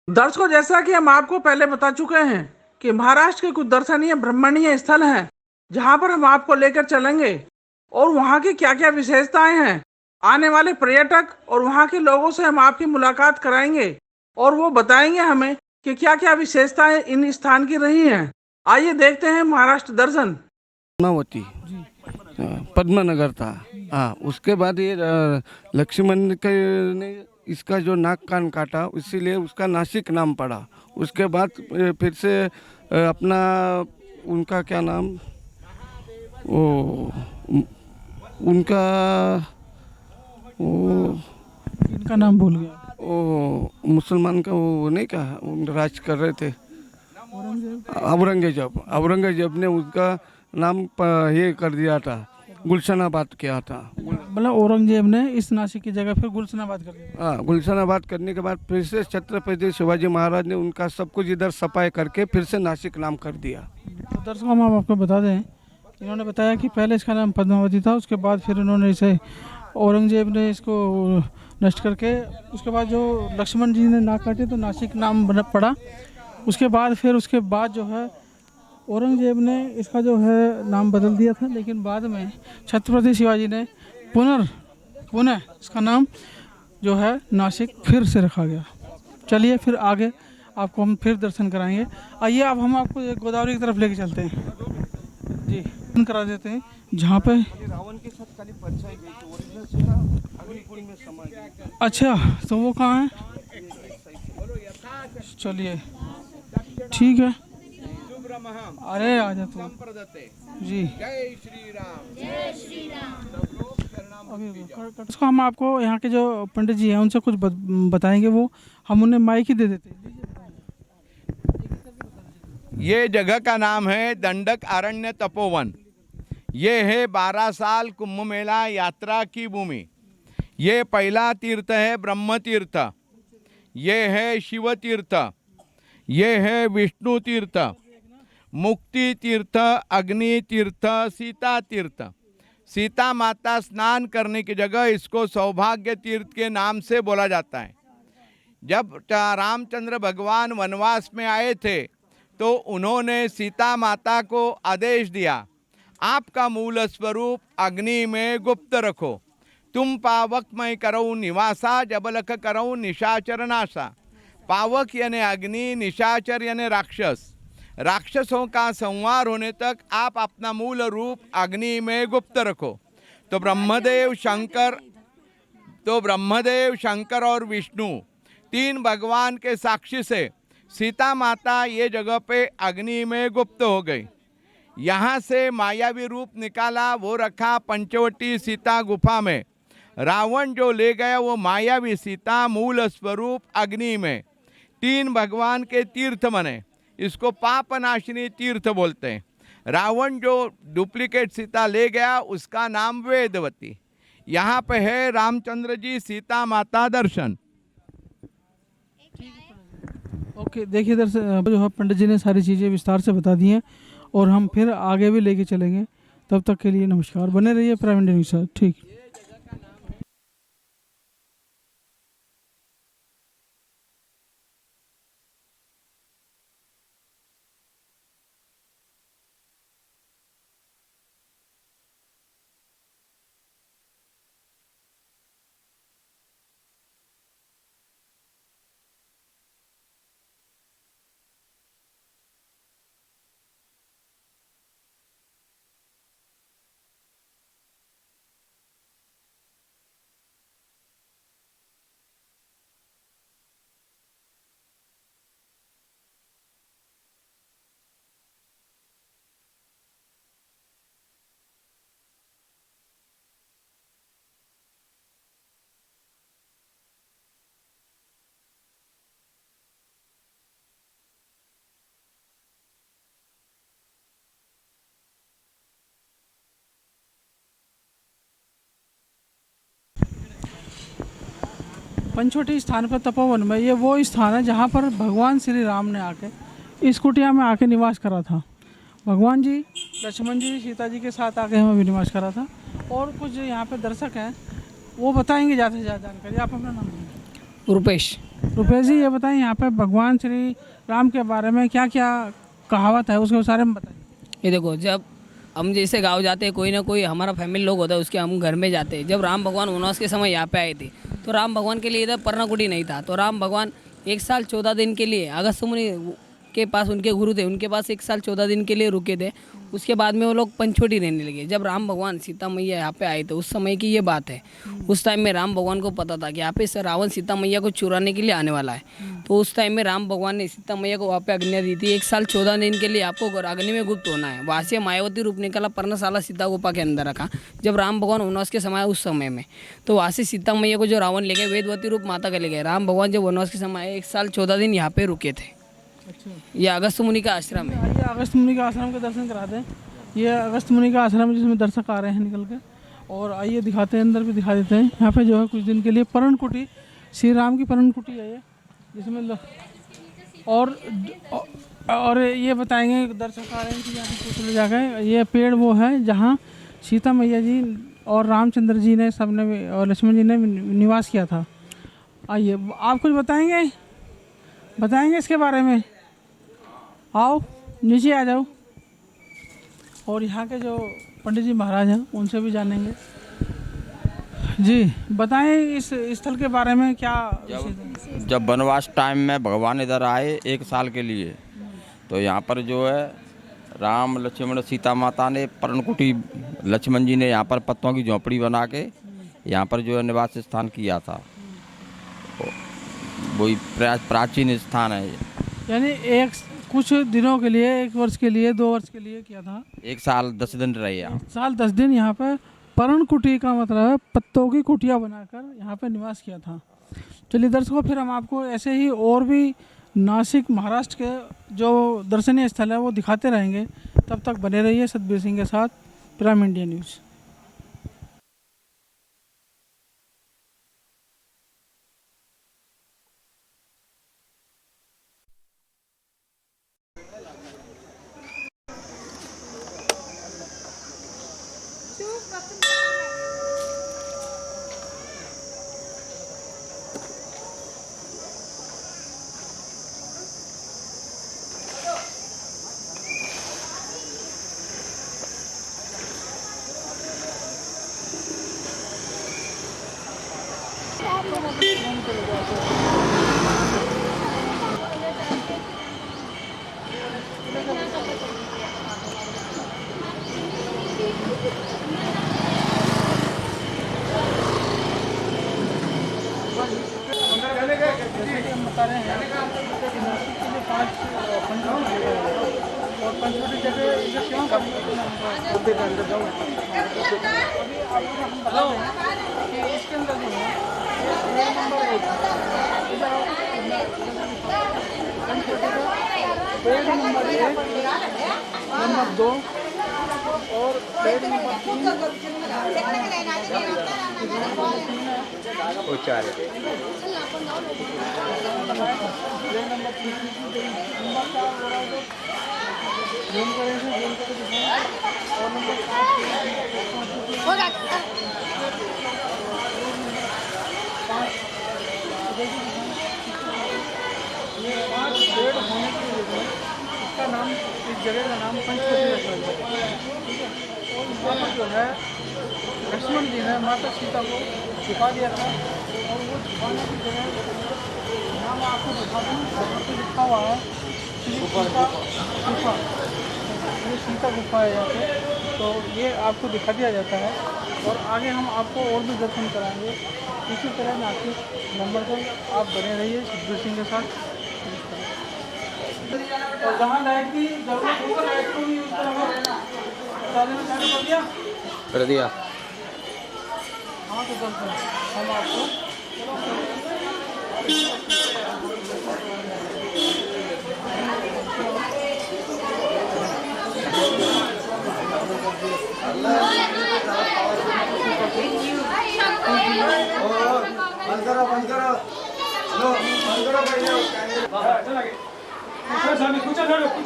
दर्शकों, जैसा कि हम आपको पहले बता चुके हैं कि महाराष्ट्र के कुछ दर्शनीय ब्रह्मणीय स्थल हैं जहां पर हम आपको लेकर चलेंगे और वहां की क्या क्या विशेषताएं हैं। आने वाले पर्यटक और वहां के लोगों से हम आपकी मुलाकात कराएंगे और वो बताएंगे हमें कि क्या क्या विशेषताएं इन स्थान की रही हैं। आइए देखते हैं महाराष्ट्र दर्शन। पद्मावती। पद्मनगर था। हाँ, उसके बाद ये लक्ष्मण के ने इसका जो नाक कान काटा, इसीलिए उसका नासिक नाम पड़ा। उसके बाद फिर से अपना उनका क्या नाम, वो उनका वो इनका नाम भूल गया। वो मुसलमान का वो नहीं कहा, उन राज कर रहे थे औरंगजेब ने उसका नाम ये कर दिया था, गुलशनाबाद किया था। मतलब औरंगजेब ने इस नासिक की जगह फिर गुलशनाबाद कर दिया। हाँ, गुलशनाबाद करने के बाद फिर से छत्रपति शिवाजी महाराज ने उनका सब कुछ इधर सफाई करके फिर से नासिक नाम कर दिया। तो दर्शकों, हम आपको बता दें, इन्होंने बताया कि पहले इसका नाम पद्मावती था, उसके बाद फिर इन्होंने इसे औरंगजेब ने इसको नष्ट करके, उसके बाद जो लक्ष्मण जी ने नाक काटे तो नासिक नाम पड़ा। उसके बाद जो है औरंगजेब ने इसका जो है नाम बदल दिया था, लेकिन बाद में छत्रपति शिवाजी ने पुनः इसका नाम जो है नासिक फिर से रखा गया। चलिए फिर आगे आपको हम फिर दर्शन कराएंगे। आइए अब हम आपको एक गोदावरी की तरफ लेके चलते हैं जी, दर्शन करा देते हैं जहाँ पे रावण के साथ खाली परछाई गई थी, ओरिजिनल सीता अग्निकुंड में समा गई। अच्छा, तो वो कहाँ है? चलिए ठीक है, अरे आ जा तू जी। जय श्री राम। उसको हम आपको यहाँ के जो पंडित जी हैं उनसे कुछ बताएंगे, वो हम उन्हें माइक ही दे देते हैं। ये जगह का नाम है दंडक अरण्य तपोवन। ये है 12 साल कुंभ मेला यात्रा की भूमि। ये पहला तीर्थ है ब्रह्म तीर्थ, ये है शिव तीर्थ, ये है विष्णु तीर्थ, मुक्ति तीर्थ, अग्नि तीर्थ, सीता तीर्थ। सीता माता स्नान करने की जगह इसको सौभाग्य तीर्थ के नाम से बोला जाता है। जब रामचंद्र भगवान वनवास में आए थे तो उन्होंने सीता माता को आदेश दिया, आपका मूल स्वरूप अग्नि में गुप्त रखो, तुम पावक में करो निवासा, जबलक करो निशाचर नाशा। पावक यानी अग्नि, निशाचर यानी राक्षस। राक्षसों का संहार होने तक आप अपना मूल रूप अग्नि में गुप्त रखो। तो ब्रह्मदेव शंकर और विष्णु तीन भगवान के साक्षी से सीता माता ये जगह पे अग्नि में गुप्त हो गई। यहाँ से मायावी रूप निकाला, वो रखा पंचवटी सीता गुफा में। रावण जो ले गया वो मायावी सीता मूल स्वरूप अग्नि में। तीन भगवान के तीर्थ बने, इसको पापनाशिनी तीर्थ बोलते हैं। रावण जो डुप्लीकेट सीता ले गया उसका नाम वेदवती। यहाँ पे है रामचंद्र जी सीता माता दर्शन। ओके, देखिए दर्शक, जो है पंडित जी ने सारी चीज़ें विस्तार से बता दी हैं और हम फिर आगे भी लेके चलेंगे। तब तक के लिए नमस्कार, बने रहिए प्राइम इंडिया न्यूज़ से। ठीक। पंचवटी स्थान पर तपोवन में, ये वो स्थान है जहाँ पर भगवान श्री राम ने आके इस कुटिया में आके निवास करा था। भगवान जी लक्ष्मण जी सीता जी के साथ आके हमें भी निवास करा था। और कुछ यहाँ पे दर्शक हैं वो बताएंगे ज़्यादा से ज़्यादा जानकारी। आप अपना नाम बताएं। रुपेश। रुपेश जी, ये बताएं यहाँ पे भगवान श्री राम के बारे में क्या क्या कहावत है, उसके बारे में बताएं। ये देखो, जब हम जैसे गांव जाते हैं, कोई ना कोई हमारा फैमिली लोग होता है, उसके हम घर में जाते हैं। जब राम भगवान वनवास के समय यहाँ पे आए थे, तो राम भगवान के लिए इधर पर्णकुटी नहीं था, तो राम भगवान 1 साल 14 दिन के लिए अगस्त्य मुनि के पास, उनके गुरु थे, उनके पास 1 साल 14 दिन के लिए रुके थे। उसके बाद में वो लोग पंचवटी रहने लगे। जब राम भगवान सीता मैया यहाँ पे आए थे, उस समय की ये बात है। उस टाइम में राम भगवान को पता था कि यहाँ पे रावण सीता मैया को चुराने के लिए आने वाला है। तो उस टाइम में राम भगवान ने सीता मैया को वहाँ पे आज्ञा दी थी, 1 साल 14 दिन के लिए आपको अग्नि में गुप्त होना है। वहाँ से मायावती रूप निकला, पर्णशाला सीता गुफा के अंदर रखा। जब राम भगवान वनवास के समय उस समय में, तो वहाँ से सीता मैया को जो रावण ले गए, वेदवती रूप माता के ले गए। राम भगवान जब वनवास के समय 1 साल 14 दिन यहाँ पे रुके थे। अच्छा, ये अगस्त्य मुनि का आश्रम है। आइए अगस्त मुनि का आश्रम के दर्शन कराते हैं। ये अगस्त मुनि का आश्रम है जिसमें दर्शक आ रहे हैं निकल के, और आइए दिखाते हैं, अंदर भी दिखा देते हैं। यहाँ पे जो है कुछ दिन के लिए पर्णकुटी, श्री राम की पर्णकुटी है ये, जिसमें और ये बताएंगे, दर्शक आ रहे हैं कि यहाँ पे पूछ ले जाकर, ये पेड़ वो है जहाँ सीता मैया जी और रामचंद्र जी ने सबने और लक्ष्मण जी ने निवास किया था। आइए आप कुछ बताएंगे इसके बारे में। आओ नीचे आ जाओ, और यहाँ के जो पंडित जी महाराज हैं उनसे भी जानेंगे। जी बताएं इस स्थल के बारे में, क्या जब वनवास टाइम में भगवान इधर आए 1 साल के लिए, तो यहाँ पर जो है राम लक्ष्मण सीता माता ने पर्णकुटी, लक्ष्मण जी ने यहाँ पर पत्तों की झोंपड़ी बना के यहाँ पर जो है निवास स्थान किया था। वही प्राचीन स्थान है। यानी कुछ दिनों के लिए, 1 वर्ष के लिए, 2 वर्ष के लिए किया था। 1 साल 10 दिन रहे यहाँ। 1 साल 10 दिन यहाँ पे पर्णकुटी का मतलब है पत्तों की कुटिया बनाकर यहाँ पे निवास किया था। चलिए दर्शकों, फिर हम आपको ऐसे ही और भी नासिक महाराष्ट्र के जो दर्शनीय स्थल है वो दिखाते रहेंगे। तब तक बने रहिए सतबीर सिंह के साथ, प्राइम इंडिया न्यूज़। हम बता रहे हैं कि नासिक के लिए 5 पंचवटी जगह है, और पंचवटी जगह ये क्यों अभी आपको हम बता रहे हैं कि इसके अंदर जो है नंबर 1 पेड़ नंबर 1, नंबर 2 और पेड़ नंबर 3 पेड़ होने की वजह इसका नाम, इस जगह का नाम पंचवटी रखा गया है। ठीक है, और यहाँ पर जो है लक्ष्मण जी ने माता सीता को छुपा दिया था, और वो छुपाने की जगह नाम आपको बता दूँ, यहाँ पे लिखा हुआ है श्री सीता गुफा। ये सीता गुफा है यहाँ पे, तो ये आपको दिखा दिया जाता है। और आगे हम आपको और भी दर्शन कराएंगे। इसी तरह नासिक नंबर पर आप बने रहिए सतबीर सिंह के साथ। और जहाँ लाइट की जरूरत हो लाइट को भी यूज़ करेंगे। कर दिया। हाँ तो हम आपको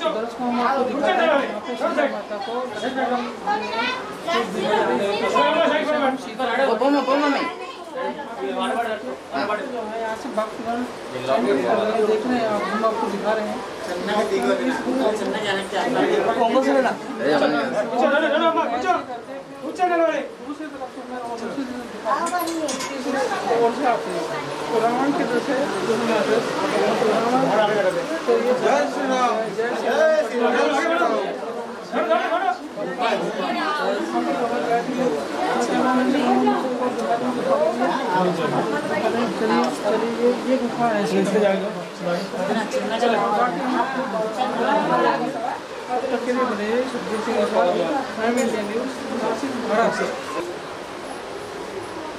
दर्शकों हम आपको दिखाते हैं यहाँ पे सीता माता को सीता यहाँ से भक्तगण देख रहे हैं, हम आपको दिखा रहे हैं। तो रावण के जैसे ये गुफा है, इससे जाएगा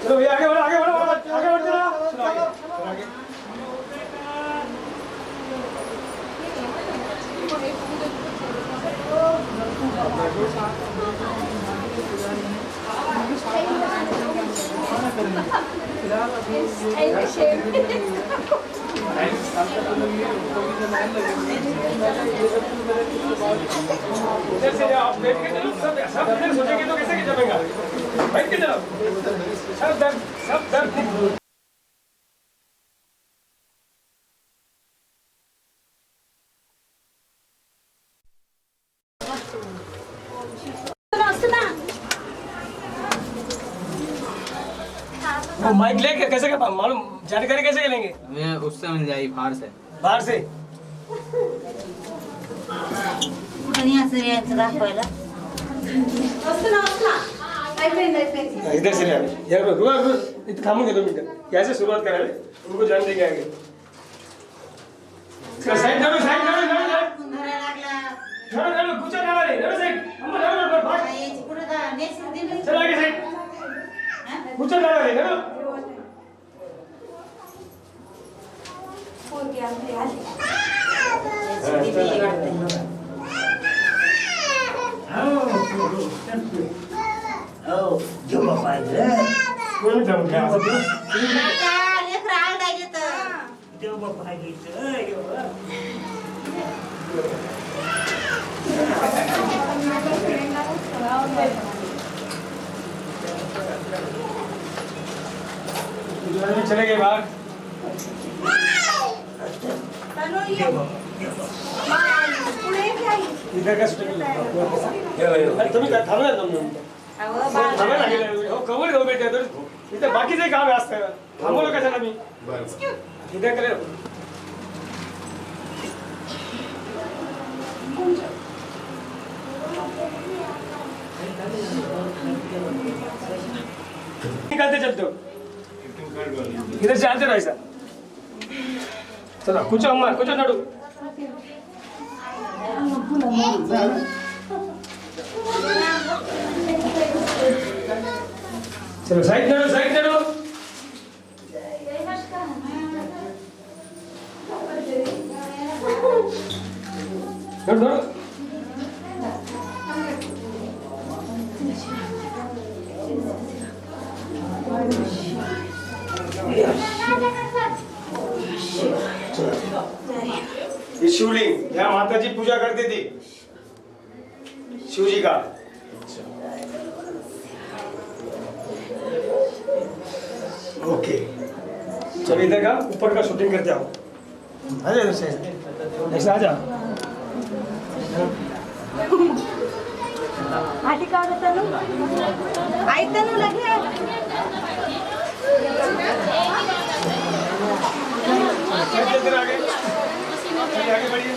चलो भैया आगे बढ़ो, आगे बढ़ो, आगे बढ़ते रहो। इधर से आप बैठ के चलो, सब इधर सोचेंगे तो कैसे जमेगा? बैठ के चलो, सब दर्द वो माइक लेके कैसे कर मालूम जानकारी कैसे लेंगे? मैं उससे मिल जाएगी बाहर से। बाहर से इधर से यार रुको इधर थामोगे 2 मिनट। कैसे शुरुआत करा ले उनको जान देंगे आगे। साइड करो साइड करो कुछ ना रे नरो साइड हम नरो फास्ट चल आगे साइड कुछ ना रे नरो और क्या जो बाबा है कोण जाऊ क्या जो बाबा है चले गए बाहर इधर का तुम्ही थांबला थांबा लागेल कवर घेऊ भेटते तर इथं बाकीचे काम असतं थांबवलं कशाला मी इथं केलं निकालते चलतो इधर से आते रहायचा चला कुछ अम्मा कुछ नडू चलो साइड नडू नडू ये शिवलिंग यहाँ माता जी पूजा करती थी शिव जी का। ओके चलो इधर का ऊपर का शूटिंग करते आओ अरे ऐसा आजा आटी का तनु आई तनु लगे आगे बढ़िए